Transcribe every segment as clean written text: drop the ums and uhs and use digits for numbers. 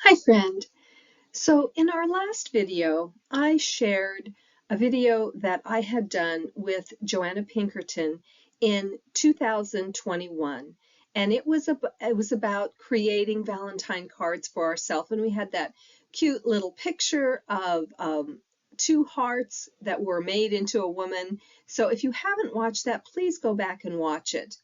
Hi, friend. So in our last video, I shared a video that I had done with Joanna Pinkerton in 2021. And it was about creating Valentine cards for ourselves. And we had that cute little picture of two hearts that were made into a woman. So if you haven't watched that, please go back and watch it.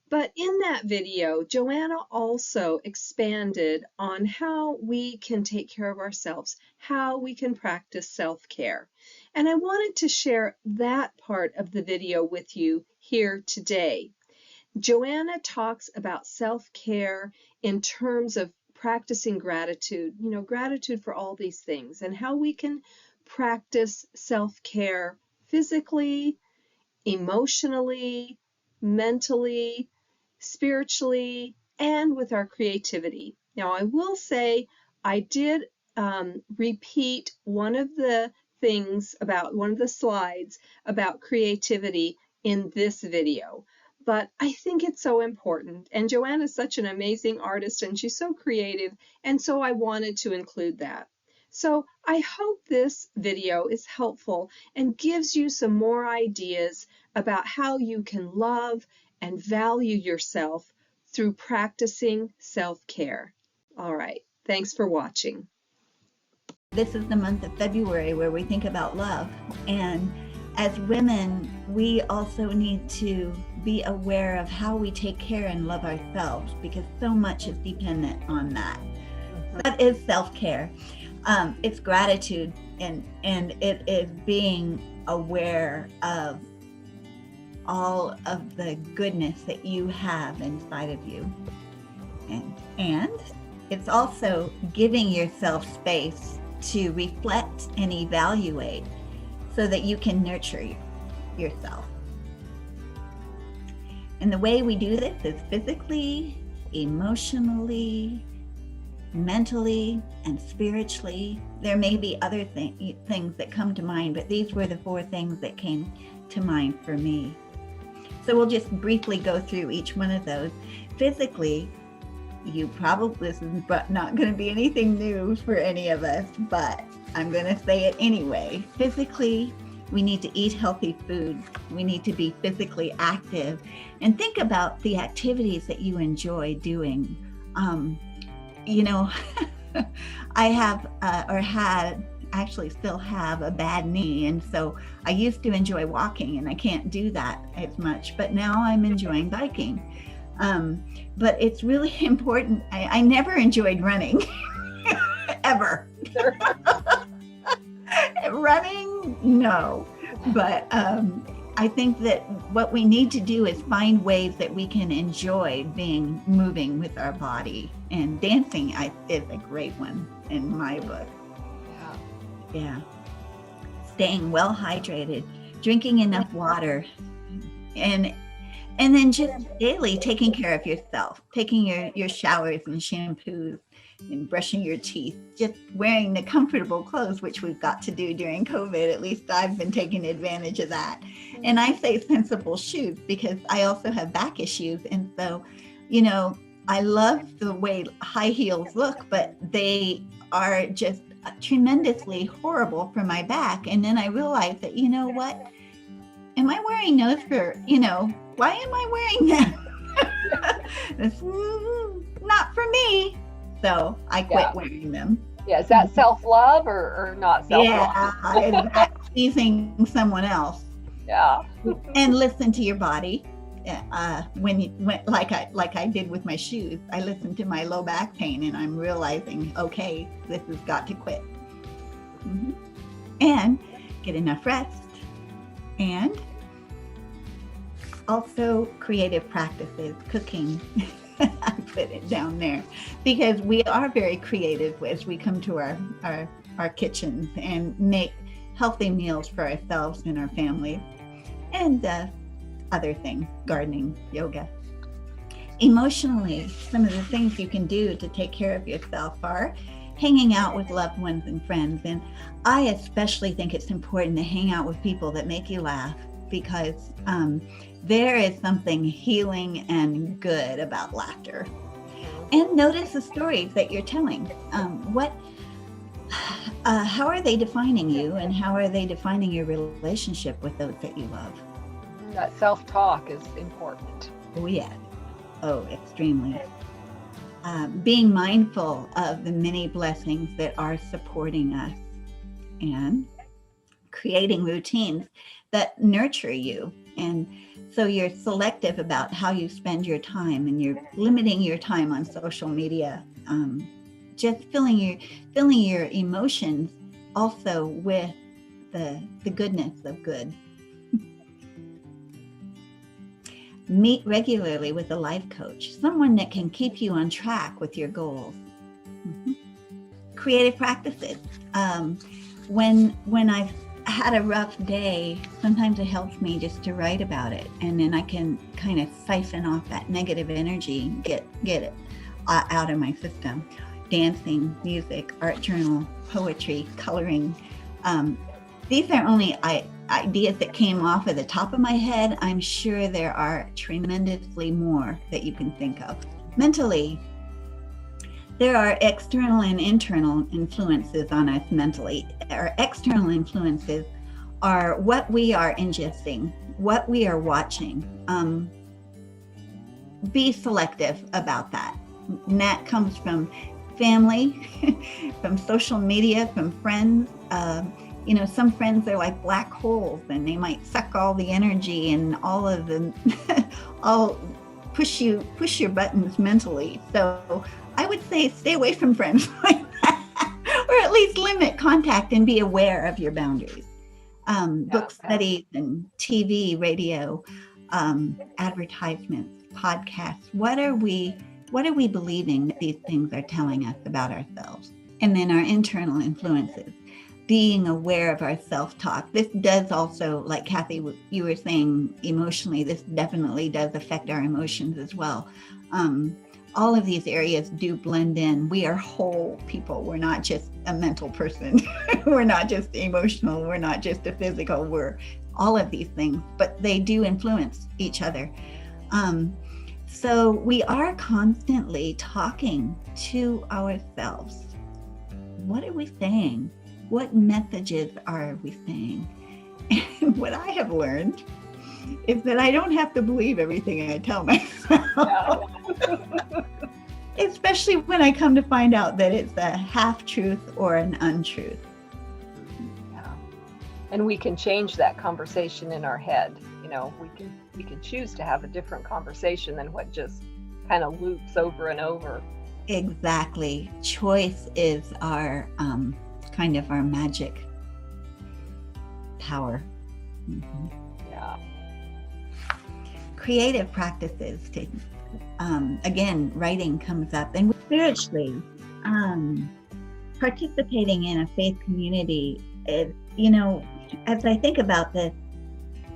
But in that video, Joanna also expanded on how we can take care of ourselves, how we can practice self-care. And I wanted to share that part of the video with you here today. Joanna talks about self-care in terms of practicing gratitude, gratitude for all these things, and how we can practice self-care physically, emotionally, mentally, spiritually, and with our creativity. Now, I will say I did repeat one of the things about one of the slides about creativity in this video, but I think it's so important. And Joanna's such an amazing artist and she's so creative, and so I wanted to include that. So I hope this video is helpful and gives you some more ideas about how you can love and value yourself through practicing self-care. All right, thanks for watching. This is the month of February where we think about love. And as women, we also need to be aware of how we take care and love ourselves, because so much is dependent on that. That is self-care. It's gratitude, and it is being aware of all of the goodness that you have inside of you. And it's also giving yourself space to reflect and evaluate so that you can nurture yourself. And the way we do this is physically, emotionally, mentally, and spiritually. There may be other things that come to mind, but these were the 4 things that came to mind for me. So we'll just briefly go through each one of those. Physically, this is not going to be anything new for any of us, but I'm going to say it anyway. Physically, we need to eat healthy food. We need to be physically active, and think about the activities that you enjoy doing. I have actually still have a bad knee, and so I used to enjoy walking, and I can't do that as much, but now I'm enjoying biking. But it's really important. I never enjoyed running ever. Running, no. But I think that what we need to do is find ways that we can enjoy moving with our body, and dancing is a great one in my book. Yeah. Staying well hydrated, drinking enough water, and then just daily taking care of yourself, taking your showers and shampoos and brushing your teeth, just wearing the comfortable clothes, which we've got to do during COVID. At least I've been taking advantage of that. And I say sensible shoes because I also have back issues. And so, I love the way high heels look, but they are just tremendously horrible for my back. And then I realized that, what? Am I wearing those for, why am I wearing them? It's not for me. So I quit wearing them. Yeah, is that self-love or not self-love? Yeah, that's pleasing someone else. Yeah. And listen to your body. Like I did with my shoes, I listened to my low back pain, and I'm realizing, okay, this has got to quit. And get enough rest, and also creative practices, cooking. I put it down there because we are very creative as we come to our kitchens and make healthy meals for ourselves and our families, and other things, gardening, yoga. Emotionally, some of the things you can do to take care of yourself are hanging out with loved ones and friends. And I especially think it's important to hang out with people that make you laugh, because there is something healing and good about laughter. And notice the stories that you're telling. How are they defining you, and how are they defining your relationship with those that you love? That self-talk is important. Oh, yeah. Oh, extremely. Being mindful of the many blessings that are supporting us, and creating routines that nurture you. And so you're selective about how you spend your time, and you're limiting your time on social media. Just filling your emotions also with the goodness of good. Meet regularly with a life coach, someone that can keep you on track with your goals. Mm-hmm. Creative practices. When I've had a rough day, sometimes it helps me just to write about it, and then I can kind of siphon off that negative energy, get it out of my system. Dancing, music, art journal, poetry, coloring. These are only ideas that came off of the top of my head. I'm sure there are tremendously more that you can think of. Mentally, there are external and internal influences on us mentally. Our external influences are what we are ingesting, what we are watching. Be selective about that. And that comes from family, from social media, from friends. Some friends are like black holes, and they might suck all the energy and all of the, all push your buttons mentally. So I would say stay away from friends like that, or at least limit contact and be aware of your boundaries. Book studies and TV, radio, advertisements, podcasts. What are we believing that these things are telling us about ourselves? And then our internal influences, being aware of our self-talk. This does also, like Kathy, you were saying, emotionally, this definitely does affect our emotions as well. All of these areas do blend in. We are whole people. We're not just a mental person. We're not just emotional. We're not just a physical. We're all of these things, but they do influence each other. So we are constantly talking to ourselves. What are we saying? What messages are we saying? And what I have learned is that I don't have to believe everything I tell myself. No. Especially when I come to find out that it's a half-truth or an untruth. Yeah. And we can change that conversation in our head. We can choose to have a different conversation than what just kind of loops over and over. Exactly. Choice is our kind of our magic power. Mm-hmm. Yeah. Creative practices. Again, writing comes up, and spiritually, participating in a faith community is, as I think about this,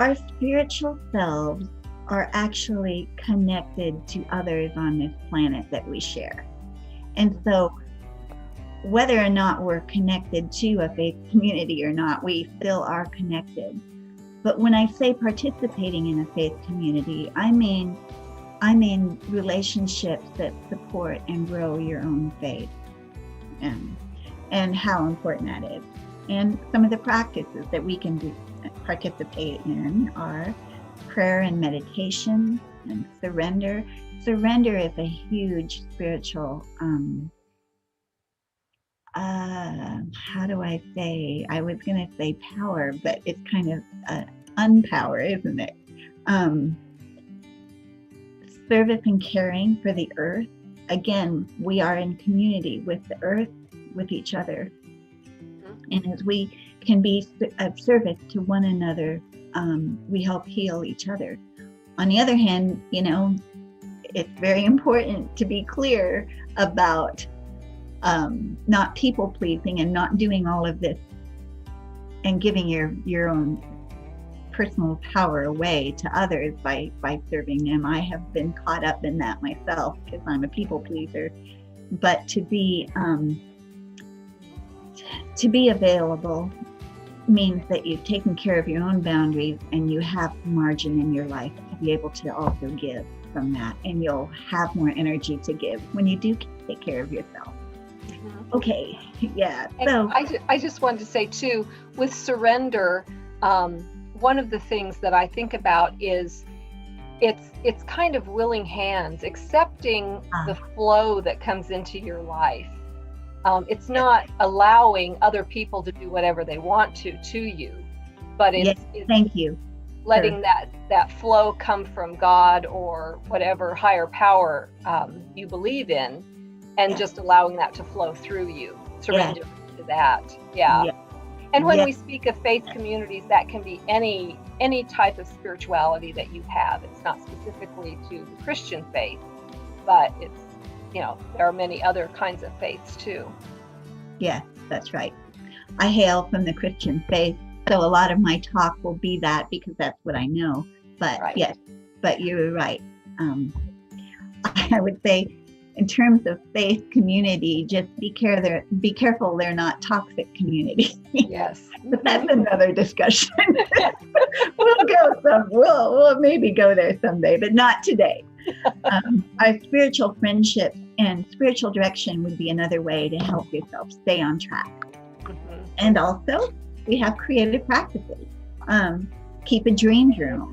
our spiritual selves are actually connected to others on this planet that we share. And so whether or not we're connected to a faith community or not, we still are connected. But when I say participating in a faith community, I mean relationships that support and grow your own faith, and how important that is. And some of the practices that we can participate in are prayer and meditation and surrender. Surrender is a huge spiritual, how do I say? I was going to say power, but it's kind of unpower, isn't it? Service and caring for the earth. Again, we are in community with the earth, with each other. And as we can be of service to one another, we help heal each other. On the other hand, it's very important to be clear about not people pleasing and not doing all of this and giving your own personal power away to others by serving them. I have been caught up in that myself because I'm a people pleaser. But to be available means that you've taken care of your own boundaries and you have margin in your life to be able to also give. from that, and you'll have more energy to give when you do take care of yourself. Okay, yeah. And So I just wanted to say too, with surrender, one of the things that I think about is it's kind of willing hands, accepting the flow that comes into your life. It's not allowing other people to do whatever they want to you, but it's thank you. Letting that flow come from God or whatever higher power you believe in, and just allowing that to flow through you. Surrender to that. And when we speak of faith communities, that can be any type of spirituality that you have. It's not specifically to the Christian faith, but it's, there are many other kinds of faiths too. Yes, that's right. I hail from the Christian faith, so a lot of my talk will be that because that's what I know. But yes, but you're right. I would say, in terms of faith community, just be careful they're not toxic community. Yes. But that's another discussion. We'll maybe go there someday, but not today. Our spiritual friendship and spiritual direction would be another way to help yourself stay on track. And also, we have creative practices. Keep a dream journal.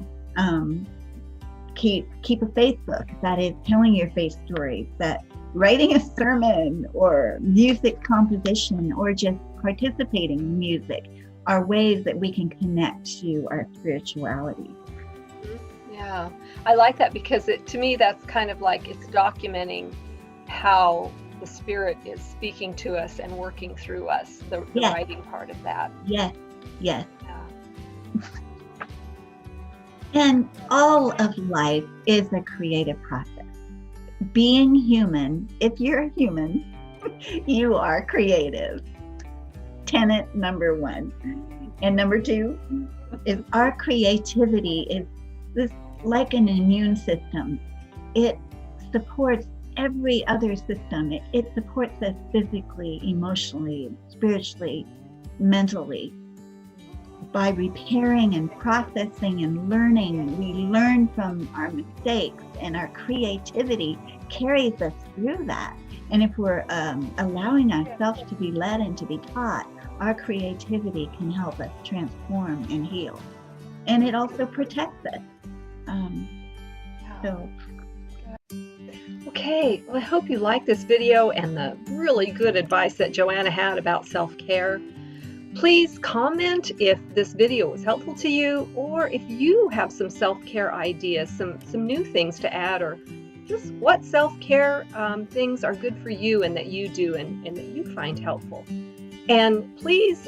Keep a Facebook that is telling your faith stories, that writing a sermon or music composition or just participating in music are ways that we can connect to our spirituality. Yeah, I like that because to me that's kind of like it's documenting how the Spirit is speaking to us and working through us, the writing part of that. Yes. Yeah. And all of life is a creative process. Being human, if you're a human, you are creative. Tenet number 1. And number 2 is our creativity is this like an immune system. It supports every other system. It supports us physically, emotionally, spiritually, mentally. By repairing and processing and learning, we learn from our mistakes, and our creativity carries us through that. And if we're allowing ourselves to be led and to be taught, our creativity can help us transform and heal. And it also protects us. Okay, well, I hope you liked this video and the really good advice that Joanna had about self-care. Please comment if this video was helpful to you, or if you have some self-care ideas, some new things to add, or just what self-care things are good for you and that you do and that you find helpful. And please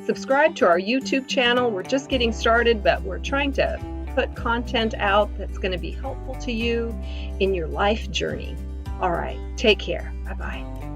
subscribe to our YouTube channel. We're just getting started, but we're trying to put content out that's going to be helpful to you in your life journey. All right, take care. Bye-bye.